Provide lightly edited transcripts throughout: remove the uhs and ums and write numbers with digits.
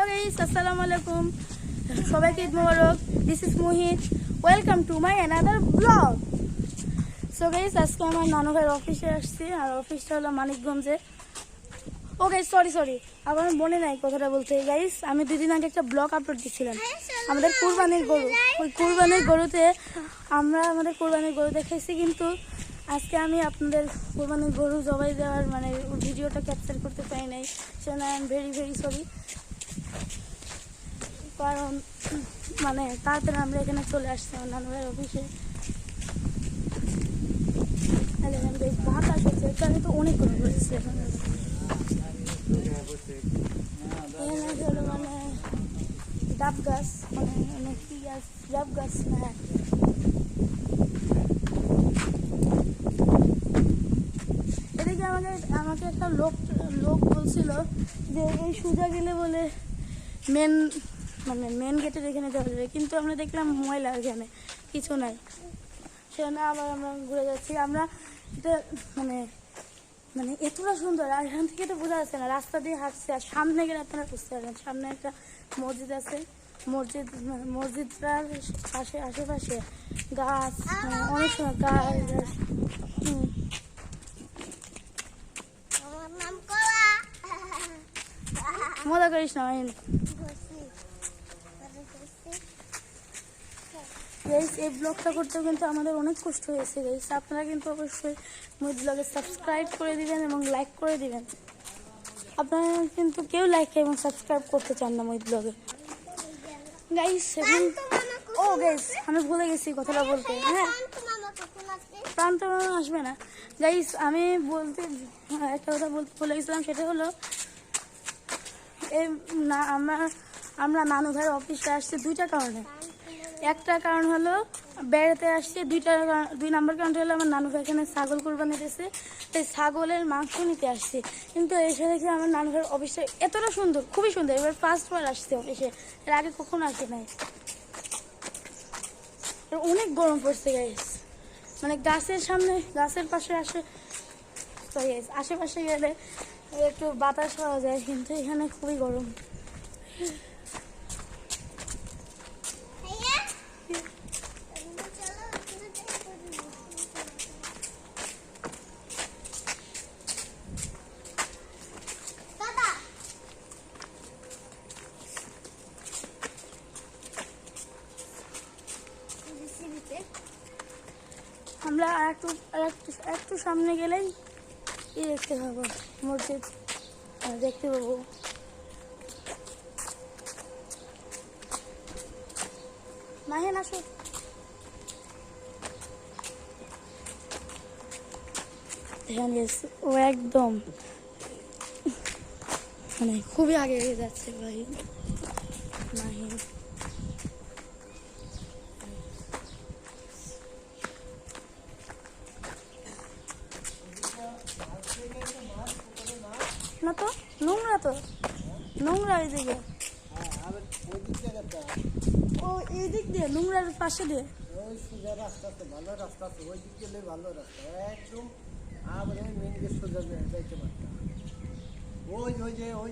Guys, আসসালামু আলাইকুম, সবাইকে ঈদ মোবারক। This is Muhit, welcome to my another blog. So guys, আজকে আমার নানু ভাইয়ের অফিসে আসছি, আর অফিসটা হলো মানিকগঞ্জে। ও গাইস, সরি, আমার মনে নাই কথাটা বলতে। গাইস, আমি 2 দিন আগে একটা ব্লগ আপলোড দিয়েছিলাম আমাদের কুরবানির গরু। ওই কুরবানির গরুতে আমাদের কুরবানির গরু দেখাইছি, কিন্তু আজকে আমি আপনাদের কুরবানির গরু জবাই দেওয়ার ভিডিওটা ক্যাপচার করতে পারি নাই। সেজন্য আই এম ভেরি সরি। কারণ তাড়াতাড়ি আমরা এখানে চলে আসছি আমার নানু ভাইয়ের অফিসে। বাতাস হচ্ছে, এখানে তো অনেক গরু রয়েছে। এখানে হলো ডাব গাছ, কি গাছ, ডাব গাছ। হ্যাঁ, এদিকে আমাকে একটা লোক বলছিল যে এই সোজা গেলে বলে মেন গেটের এখানে যাওয়া যাবে, কিন্তু আমরা দেখলাম ময়লা, এখানে কিছু নাই। সেখানে আবার আমরা ঘুরে যাচ্ছি। আমরা এটা এতটা সুন্দর, আর এখান থেকে তো বোঝা যাচ্ছে না, রাস্তা দিয়ে হাঁটছে। আর সামনে গেলে আপনারা বুঝতে পারবেন, সামনে একটা মসজিদ আছে। মসজিদটার আশেপাশে গাছ, অনেক সময় গাছ। মজা করিস না মাহিন। এই ব্লগটা করতেও কিন্তু আমাদের অনেক কষ্ট হয়েছে গাইস। আপনারা কিন্তু অবশ্যই মুহিত ব্লগে সাবস্ক্রাইব করে দিবেন এবং লাইক করে দিবেন। আপনারা কিন্তু কেউ লাইক এবং সাবস্ক্রাইব করতে চান না মুহিত ব্লগে গাইস। ও গাইস, আমি ভুলে গেছি কথাটা বলতে। হ্যাঁ, প্রান্ত মামা আসবে না গাইস। আমি একটা কথা বলতে ভুলে গেছিলাম, সেটা হলো আমরা নানু ভাইয়ের অফিসে আসছি 2টা কারণে। একটা কারণ হলো বেড়াতে আসছে, 2 নম্বর কারণ হলো আমার নানু ভাই এখানে ছাগল কুরবানি দিয়েছে, তাই ছাগলের মাংস নিতে আসছে। কিন্তু এসে দেখি আমার নানু ভাইয়ের অফিসটা এতটা সুন্দর, খুবই সুন্দর। এবার ফার্স্টবার আসছে অফিসে, এর আগে কখনো আসে নাই। অনেক গরম পড়ছে গাইস, গাছের পাশে আশেপাশে গেলে একটু বাতাস পাওয়া যায়, কিন্তু এখানে খুবই গরম। আমরা একটু সামনে গেলেই দেখতে পাবো মসজিদ, দেখতে পাবো। মাহেন আসো। ও একদম খুবই আগে যাচ্ছে ভাই মাহিন। না তো নোংরা এদিকে। ও এই দিক দিয়ে নোংরার পাশে দিয়ে ভালো রাস্তা আছে, ওই দিক গেলে ভালো রাস্তা একদম। আবার মেন গেট সোজা যাইতে পারতাম। ওই দিক দিয়ে, ও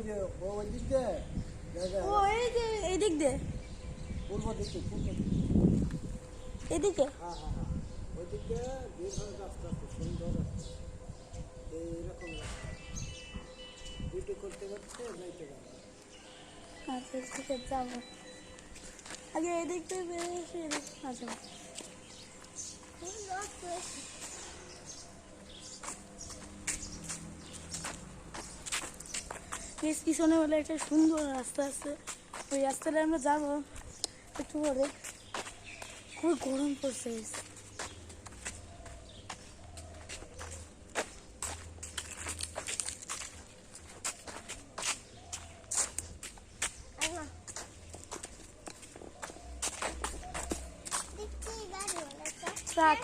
এই দিক দিয়ে, পূর্ব দিকে এদিকে। হ্যাঁ, ওই দিক দিয়ে যেভাবে রাস্তা আছে, সুন্দর রাস্তা, এইরকম রাস্তা ডিউটি করতে যাইতে পারতাম। আচ্ছা, ঠিক আছে, যাবো। আগে এদিক দিয়ে বেরিয়ে এসে এদিক আসবো। পিছনে বলে একটা সুন্দর রাস্তা আছে, ওই রাস্তাটা আমরা যাবো একটু পরে। খুব গরম পড়ছে। ট্রাক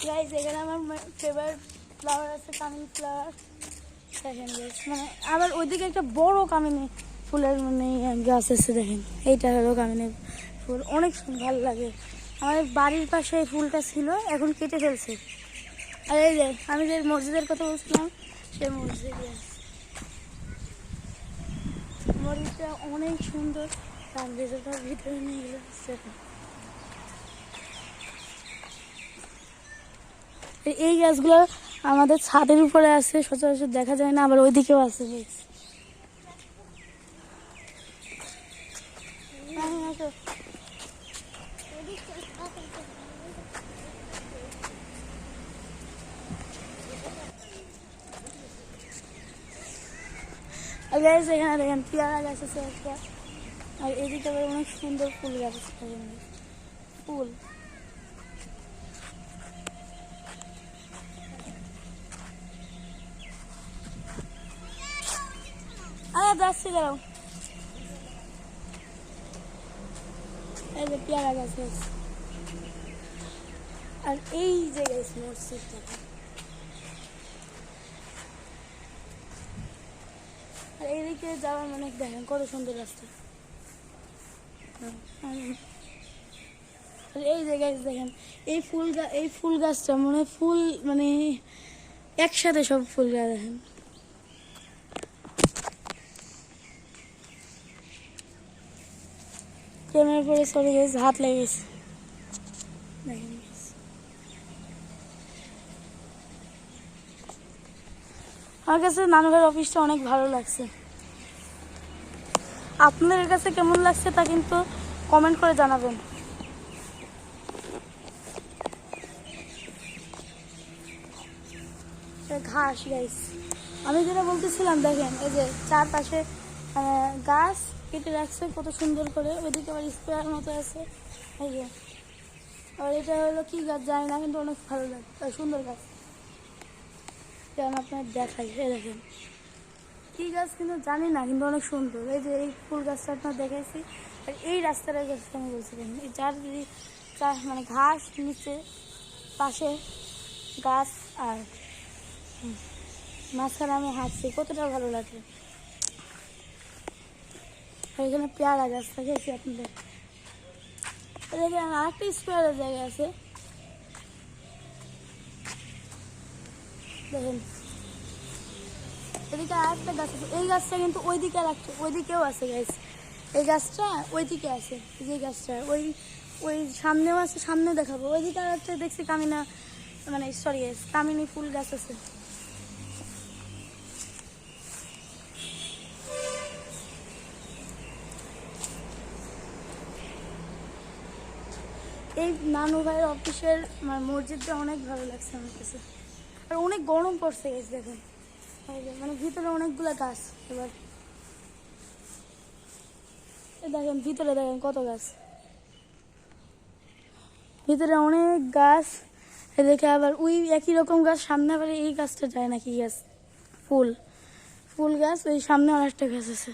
গাইস, এখানে আমার ফেভারিট ফ্লাওয়ার আছে, কামিনী ফ্লাওয়ার। দেখেন গাইস, আবার ওইদিকে একটা বড় কামিনী ফুলের গাছ আছে। দেখেন, এইটা হলো কামিনী ফুল অনেক সুন্দর, ভালো লাগে। আমাদের বাড়ির পাশে এই ফুলটা ছিল, এখন কেটে ফেলছে। আর এই যে আমি যে মসজিদের কথা বলছিলাম, সেই মসজিদে মসজিদটা অনেক সুন্দর। তার ভেতরটা ভিতরে নিয়ে গেছে। এই গাছগুলো আমাদের ছাদের উপরে আছে, সচরাচর দেখা যায় না, আবার ওইদিকেও আছে। আর গাছ এখানে দেখেন পেয়ারা গাছ আছে একটা, আর এদিকে আবার অনেক সুন্দর ফুল গাছ আছে। ফুল যাচ্ছি দাঁড়াও। এই যে পেয়ারা গাছ আছে, আর এই যে গাছ মসজিদটা, আর এইদিকে যাওয়ার মানে দেখেন কত সুন্দর রাস্তা। আর এই যে গাছ দেখেন, এই ফুল গাছটা মানে ফুল মানে একসাথে সব ফুল গাছ দেখেন। ক্যামেরার পরে সরে গেছে, হাত লেগে গেছে। দেখেন আমার কাছে নানু ভাইয়ের অফিসটা অনেক ভালো লাগছে। আপনাদের কাছে কেমন লাগছে তা কিন্তু কমেন্ট করে জানাবেন। ঘাস গাইস, আমি যেটা বলতেছিলাম দেখেন, এই যে চারপাশে গাছ কেটে রাখছে কত সুন্দর করে। ওইদিকে আবার স্পেয়ার মতো আছে, এই যে। আর এটা হলো কি গাছ জানি না, কিন্তু অনেক ভালো লাগে, সুন্দর গাছ। যেমন আপনার দেখাই, এই দেখেন কি গাছ কিন্তু জানি না, কিন্তু অনেক সুন্দর। এই যে এই ফুল গাছটা আপনার দেখাইছি, আর এই রাস্তাটার গাছটা আমি বলছিলাম, এই চার মানে ঘাস নিচে পাশে গাছ, আর মাঝখানে আমি হাঁটছি, কতটা ভালো লাগে। এখানে পেয়ারা গাছ দেখেছি আপনাদের, দেখেন আরেকটা স্কোয়ারের জায়গা আছে দেখেন। এদিকে আরেকটা গাছ আছে, এই গাছটা কিন্তু ওইদিকে রাখছে, ওইদিকেও আছে গাছ। এই গাছটা ওইদিকে আছে, যে গাছটা ওই সামনেও আছে, সামনে দেখাবো। ওইদিকে আর একটা দেখছি কামিনা, মানে সরি কামিনী ফুল গাছ আছে। এই নানু ভাইয়ের অফিসের মসজিদটা অনেক ভালো লাগছে আমার কাছে। আর অনেক গরম পড়ছে গেছে দেখেন, মানে ভিতরে অনেকগুলো গাছ। এবার দেখেন ভিতরে দেখেন কত গাছ, ভিতরে অনেক গাছ। এদিকে আবার ওই একই রকম গাছ, সামনে আবার এই গাছটা যায় না, কি গাছ, ফুল গাছ। ওই সামনে আর একটা গাছ আছে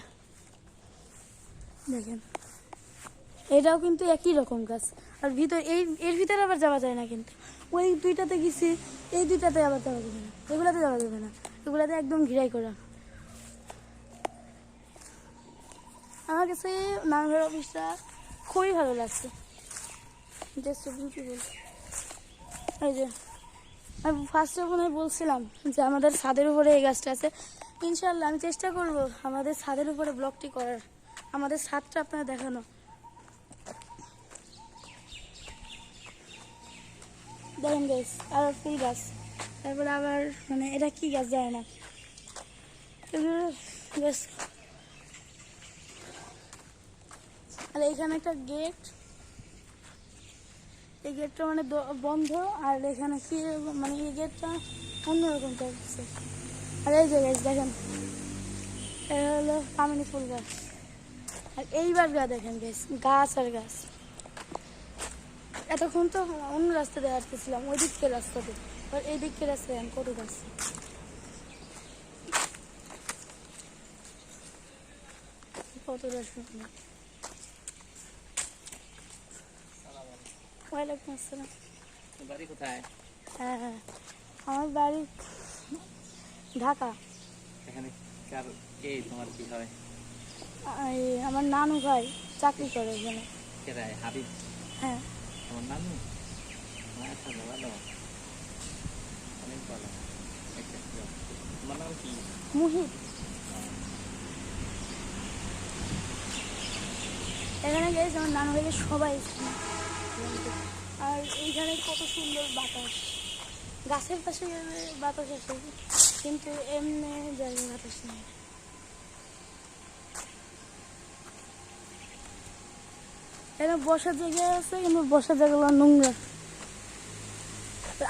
দেখেন, এটাও কিন্তু একই রকম গাছ। আর এর ভিতরে আবার যাওয়া যায় না, কিন্তু ওই দুইটাতে গেছি, এই দুইটাতে আবার যাওয়া যাবে না, এগুলাতে যাওয়া যাবে না, এগুলাতে একদম ঘিরাই করা। আমার কাছে নানু ভাইয়ের অফিসটা খুবই ভালো লাগছে, জাস্ট বিউটিফুল। এই যে আমি ফার্স্ট যখন বলছিলাম যে আমাদের ছাদের উপরে এই গাছটা আছে, ইনশাল্লাহ আমি চেষ্টা করব আমাদের ছাদের উপরে ব্লগটি করার, আমাদের ছাদটা আপনারা দেখানো। দেখেন গাছ, আর ফুল গাছ, তারপরে আবার মানে এটা কি গাছ যায় না, এগুলো গাছ। আর এখানে একটা গেট, এই গেটটা মানে বন্ধ, আর এখানে কি মানে এই গেটটা অন্যরকম টাইপের। আর এই যে গাছ দেখেন, এটা হলো কামিনী ফুল গাছ। আর এইবার দেখেন গাছ আর গাছ। এতক্ষণ তো অন্য রাস্তা দিয়ে আসতেছিলাম, ওই দিককে রাস্তাতে, আর এই দিককে রাস্তায় আমি কত গাছ। কতটা সুন্দর। ওয়ালাইকুম আসসালাম। বাড়ি কোথায়? হ্যাঁ হ্যাঁ, আমার বাড়ি ঢাকা। এখানে তোমার কি হয়? আমার নানু ভাই চাকরি করে এখানে। ও কেরাই হাবিব হ্যাঁ আমার নানু আচ্ছা ভালো অনেক ভালো আচ্ছা তোমার নাম কি মুহিত। এখানে গেছে আমার নানু ভাইকে সবাই চেনে। আর এইখানে কত সুন্দর বাতাস, গাছের পাশে গেলে বাতাস আসে কিন্তু এমনি জায়গায় বাতাস নেই। এখানে বসার জায়গা আছে কিন্তু বসার জায়গাগুলো নোংরা।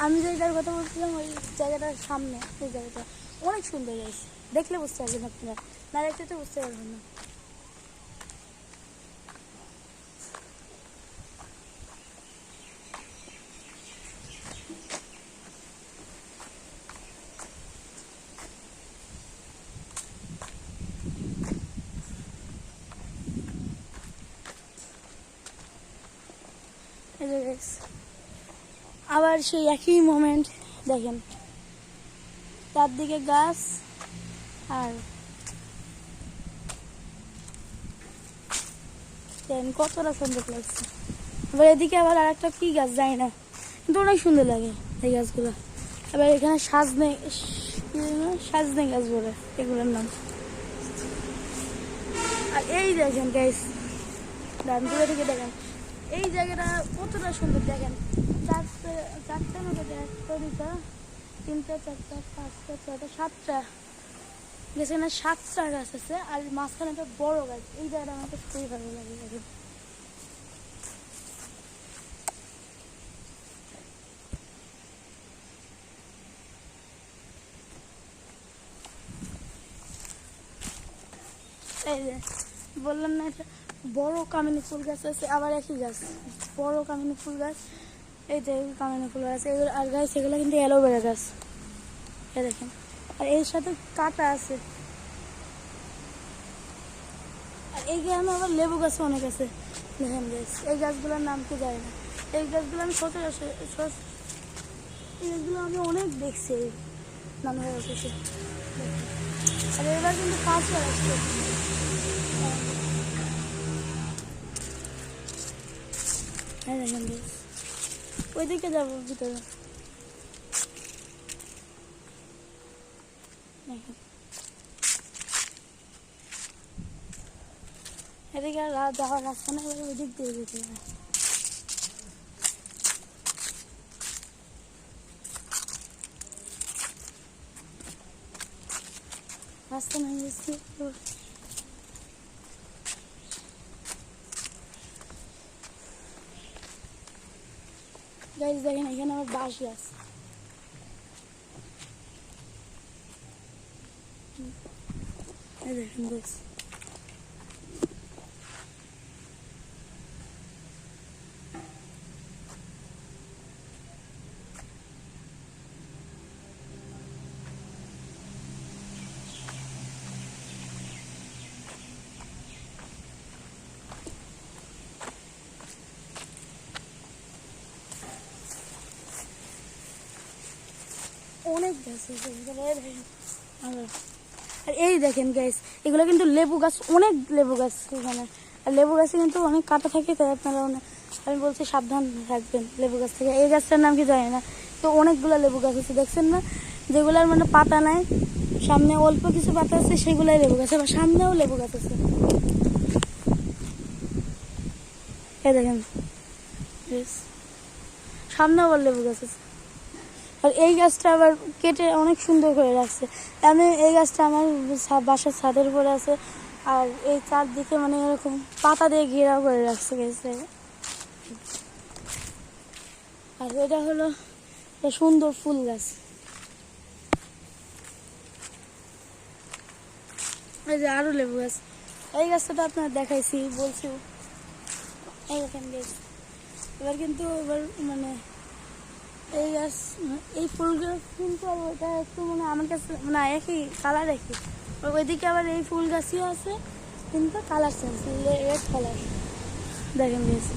আমি যে জায়গার কথা বলছিলাম ওই জায়গাটার সামনে, ওই জায়গাটা অনেক সুন্দর হয়েছে, দেখলে বুঝতে পারবেন আপনারা, না দেখলে তো বুঝতে পারবেন না। এই যে guys, আবার সেই একই মোমেন্ট দেখেন, চারদিকে গাছ আর দেখেন কতটা সুন্দর লাগছে। আবার এদিকে আবার আর একটা কি গাছ যায় না কিন্তু অনেক সুন্দর লাগে এই গাছগুলো। আবার এখানে সাজনে গাছ বলে এগুলোর নাম। আর এই দেখেন গাইস, ডান দিকে থেকে দেখেন এই জায়গাটা কতটা সুন্দর। দেখেন চারটা মতো, একটা দুটা তিনটা চারটা পাঁচটা ছয়টা সাতটা গেছে না, 7টা গাছ আছে আর মাঝখানে একটা বড় গাছ। এই জায়গাটা আমাকে খুবই ভালো লাগে। দেখেন এই যে বললাম না একটা বড় কামিনী ফুল গাছ আছে, আবার একই গাছ বড় কামিনী ফুল গাছ। এই যে কামিনী ফুল গাছ এগুলো, আর গাছ এগুলো কিন্তু অ্যালোভেরা গাছ। এই দেখেন, আর এর সাথে কাটা আছে। আর এই গ্রামে আবার লেবু গাছ অনেক আছে। দেখেন গাছ, এই গাছগুলোর নাম কি জানি না। এই গাছগুলো আমি এই গাছগুলো আমি অনেক দেখছি নানু ভাই অফিসে। আর এবার কিন্তু কাঁচা আসছে। হ্যাঁ দেখেন গাছ, ওইদিকে যাবো ভিতরে। দেখেন এদিকে আর যাওয়ার রাস্তা না, এবার ওই দিক দিয়ে যেতে হবে। রাস্তা না গেছি গাইস। দেখেন এখানে আমার বাঁশ গাছ। এই দেখেন গাছ, অনেক গাছ আছে এখানে। এই দেখেন আর এই দেখেন গাইস, এগুলো কিন্তু লেবু গাছ, অনেক লেবু গাছ এখানে। আর লেবু গাছে কিন্তু অনেক কাটা থাকে, তাই আপনারা আমি বলছি সাবধান থাকবেন লেবু গাছ থেকে। এই গাছটার নাম কি জানি না, তো অনেকগুলো লেবু গাছ আছে দেখছেন না, যেগুলোর মানে পাতা নাই, সামনে অল্প কিছু পাতা আছে, সেগুলাই লেবু গাছ। আবার সামনেও লেবু গাছ আছে। এই দেখেন সামনে আবার লেবু গাছ আছে। আর এই গাছটা আবার কেটে অনেক সুন্দর করে রাখছে। আমি এই গাছটা আমার বাসার ছাদের উপরে আছে, আর এই চারদিকে মানে এরকম পাতা দিয়ে ঘেরাও করে রাখছে গেছে। আর এটা হলো একটা সুন্দর ফুল গাছ। এই যে আরো লেবু গাছ, এই গাছটা তো আপনার দেখাইছি বলছি। এই দেখেন গাছ, এবার কিন্তু এবার মানে এই গাছ, এই ফুল গাছ কিন্তু আর ওইটা একটু মানে আমার কাছে মানে একই কালার একই। ওইদিকে আবার এই ফুল গাছই আছে কিন্তু কালার চেঞ্জ, রেড কালার। দেখেন গাছ,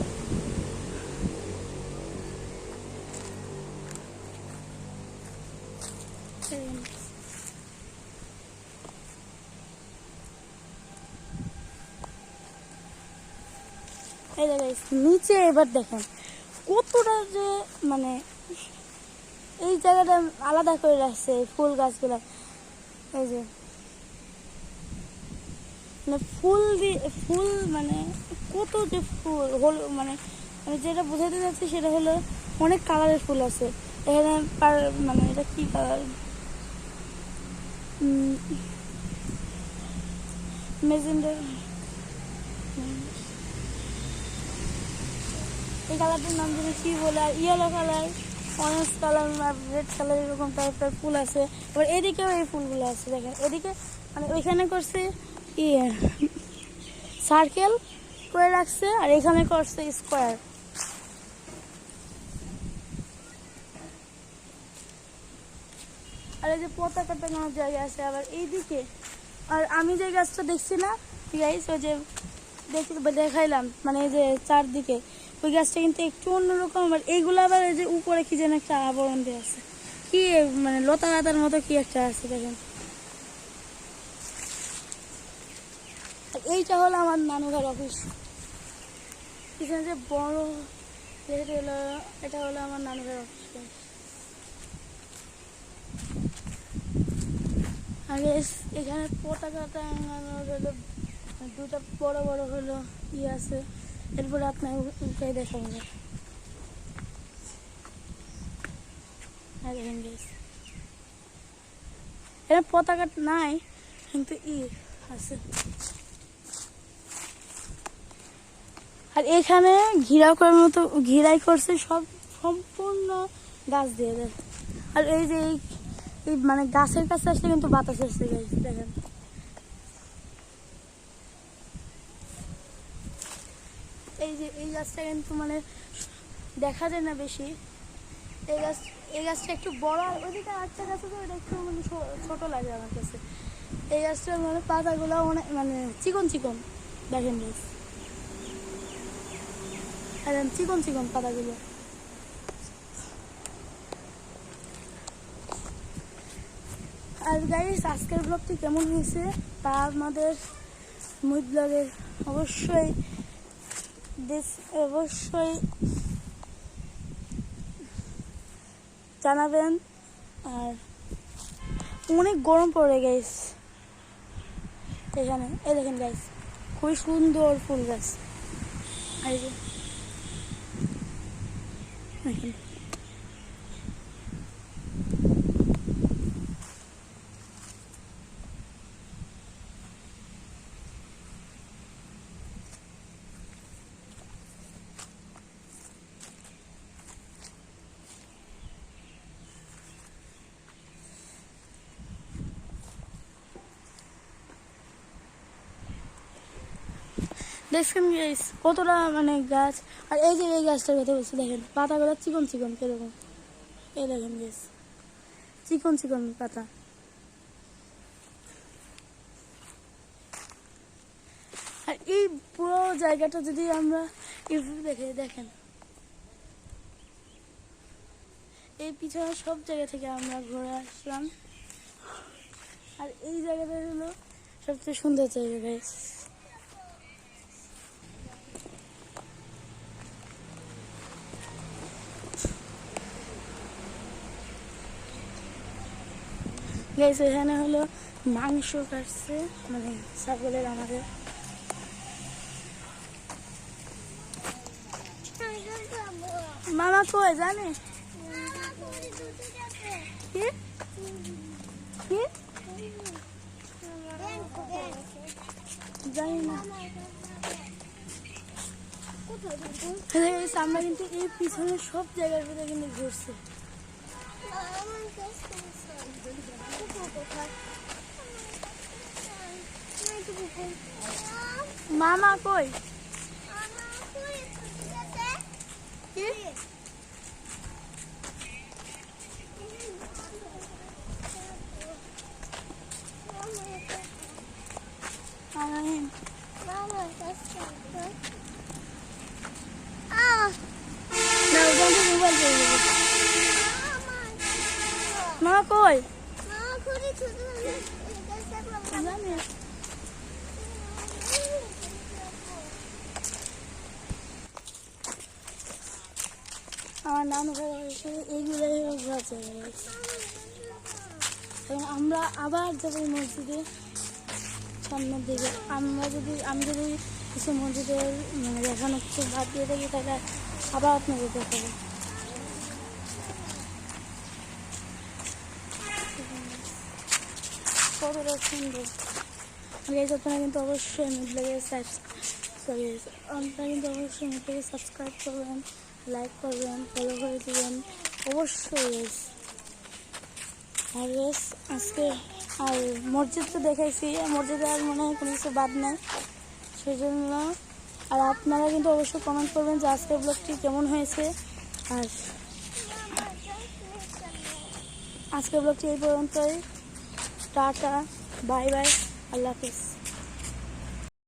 এই যে guys, নিচে এবার দেখেন কতটা যে মানে এই জায়গাটা আলাদা করে রাখছে এই ফুল গাছগুলো। এই যে মানে ফুল মানে কত যে ফুল হল মানে আমি যেটা বোঝাতে চাচ্ছি সেটা হলো অনেক কালারের ফুল আছে এখানে। মানে এটা কি কালার, মেজেন্ডা, এই কালারটার নাম যেন কি বলে, আর yellow colour, orange colour, red colour, এরকম টাইপের ফুল আছে। এবার এদিকেও এই ফুলগুলো আছে দেখেন, এদিকে মানে ওইখানে করছে ইয়ে সার্কেল করে রাখছে আর এখানে করছে স্কোয়ার। আর এই যে পতাকা টাঙানোর জায়গা আছে আবার এইদিকে। আর আমি যে গাছটা দেখছি না গাইস, ওই যে দেখাইলাম মানে এই যে চারদিকে, ওই গাছটা কিন্তু একটু অন্যরকম। আর এইগুলো আবার এই যে উপরে কি যেন একটা আবরণ দিয়ে আছে, কি মানে লতা গাতার মতো কি একটা আছে দেখেন। এইটা হলো আমার নানুঘর অফিস, এখানে যে বড় হলো এটা হলো আমার নানুঘর অফিস। আগে এখানে পতাকা টাঙানোর হলো দুটো বড় বড় হলো ইয়ে আছে, এরপরে আপনার উঠে দেখাবো। এটা পতাকা নাই কিন্তু ই আছে। আর এখানে ঘিরাও করার মতো ঘিরাই করছে সব সম্পূর্ণ গাছ দিয়ে দেয়। আর এই যে এই মানে গাছের কাছে আসলে কিন্তু বাতাস আসছে গাছ দেখেন। এই যে এই গাছটা কিন্তু মানে দেখা যায় না বেশি, এই গাছটা একটু বড়। আর ওইদিকে আরেকটা গাছ আছে ওটা একটু মানে ছোট লাগে আমার কাছে। এই গাছটার মানে পাতাগুলো অনেক মানে চিকন চিকন দেখেন গাছ, চিকন চিকন পাতাগুলো। আর গাইস আজকের ব্লগটি কেমন হয়েছে তা আমাদের মুহিত ব্লগের অবশ্যই জানাবেন। আর অনেক গরম পড়ে গাইস এখানে, এই দেখেন গাইস খুবই সুন্দর ফুল গাছ। এই যে দেখেন দেখছেন গাইস কতটা মানে গাছ। আর এই যে এই গাছটার কথা বলছি দেখেন পাতাগুলো চিকন চিকন কিরকম, এই দেখেন গাইস চিকন চিকন পাতা। আর এই পুরো জায়গাটা যদি আমরা দেখে দেখেন, এই পিছনে সব জায়গা থেকে আমরা ঘুরে আসলাম। আর এই জায়গাটা হলো সবচেয়ে সুন্দর জায়গা গাইস। গাইস এখানে হলো মাংস কাটছে মানে ছাগলের আমাদের। মামা কই জানে কি কি জানি না। আমরা কিন্তু এই পিছনে সব জায়গার ভিতরে কিন্তু ঘুরছে। মামা কই কি মামা কই আমার নানু ভাই এসে এইগুলোই ঘোরাচ্ছে। এবং আমরা আবার যাবো এই মসজিদে সামনের দিকে। আমি যদি কিছু মসজিদের মানে দেখানো কিছু ভাত দিয়ে থাকি তাহলে আবার আপনাদের দেখাবো। কতটা সুন্দর। আপনারা কিন্তু অবশ্যই মিডলাকে আপনারা কিন্তু অবশ্যই মিডলাকে সাবস্ক্রাইব করবেন, লাইক করবেন, ফলো করে দেবেন অবশ্যই। আর আজকে আর মসজিদ তো দেখাইছি, মসজিদে আর মনে হয় কোনো কিছু বাদ নেই সেই জন্য। আর আপনারা কিন্তু অবশ্যই কমেন্ট করবেন যে আজকের ব্লগটি কেমন হয়েছে। আর আজকের ব্লগটি এই পর্যন্তই। টাটা, বাই বাই, আল্লাহ হাফিজ।